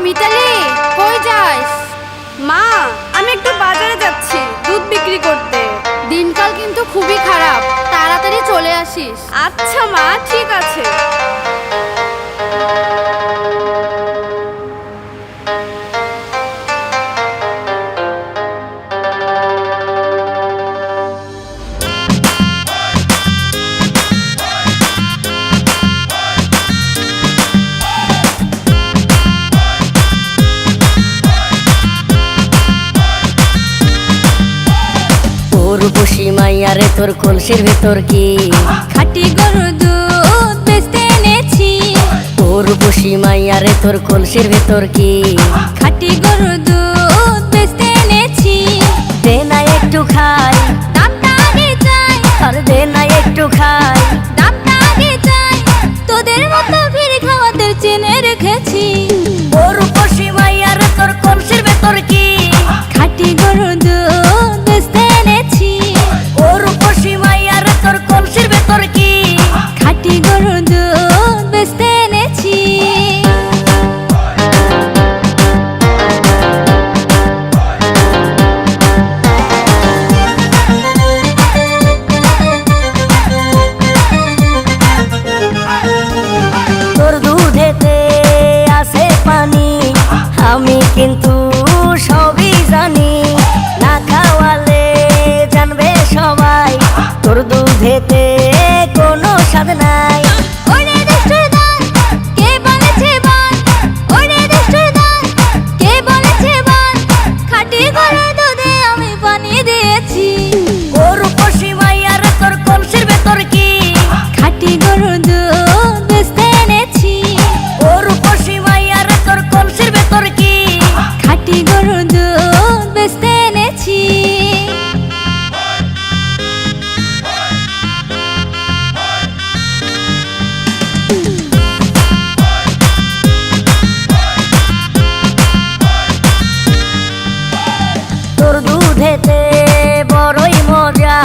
মিতালি, কই যাস? মা, আমি একটু বাজারে যাচ্ছি দুধ বিক্রি করতে। দিনকাল কিন্তু খুবই খারাপ, তাড়াতাড়ি চলে আসিস। আচ্ছা মা, ঠিক আছে। রূপসী মাইয়ারে তোর কলসির ভেতর কি খাঁটি গরুর দুধ বেচতে এনেছি। ও রূপসী মাইয়ারে তোর কলসির ভেতর কি খাঁটি গরুর দুধ বেচতে এনেছি। দে না একটু খাই, দামটা আগে চাই, আর দে না একটু খাই। দামটা আগে চাই, তোদের মতো ভিড় খাওয়াদের চেনে রেখেছি। ও রূপসী মাইয়ারে তোর কলসির ভেতর কি খাঁটি গরুর দুধ বেচতে এনেছি। ও রূপসী মাইয়ারে তোর কলসির ভেতর কি খাঁটি গরুর দুধ বেচতে এনেছি। তোর দুধেতে আছে পানি, আমি কিন্তু সবই জানি। না খাওয়ালে জানবে সবাই তোর দুধেতে কোনো স্বাদ নাই। ওরে দুষ্টুর দল, কে বলেছে বল? ওরে দুষ্টুর দল, কে বলেছে বল? খাঁটি গরুর দুধে আমি পানি দিয়েছি। ও রূপসী মাইয়ারে তোর কলসির ভেতর কি খাঁটি গরুর দুধ বেচতে এনেছি। ও রূপসী মাইয়ারে তোর কলসির ভেতর কি খাঁটি গরুর দুধ বেচতে এনেছি। তোর দুধেতে বড়ই মজা,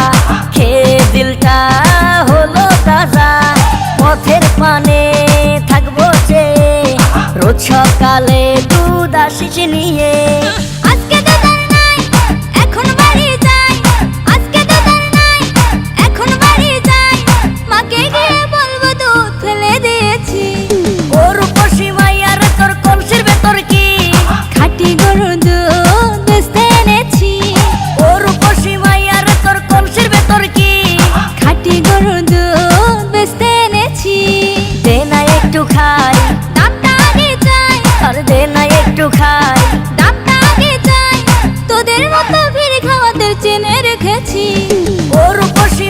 খেয়ে দিলটা হলো তাজা। পথের পানে থাকবো চেয়ে, রোজ সকালে দুধ আসিস নিয়ে। আজকে দুধ আর নাই, এখন বাড়ি যাই। আজকে দুধ আর নাই, এখন বাড়ি যাই। মাকে গিয়ে বলবো দুধ ফেলে দিয়েছি। ও রূপসী মাইয়ারে তোর কলসির ভেতর কি খাঁটি গরুর দুধ বেচতে এনেছি। ও রূপসী মাইয়ারে তোর কলসির ভেতর কি খাঁটি গরুর দুধ বেচতে এনেছি। দে না একটু খাই, দামটা আগে চাই, আর দে না একটু খাই। দামটা আগে চাই, তোদের মতো ভিড় খাওয়াদের চেনে রেখেছি। ও রূপসী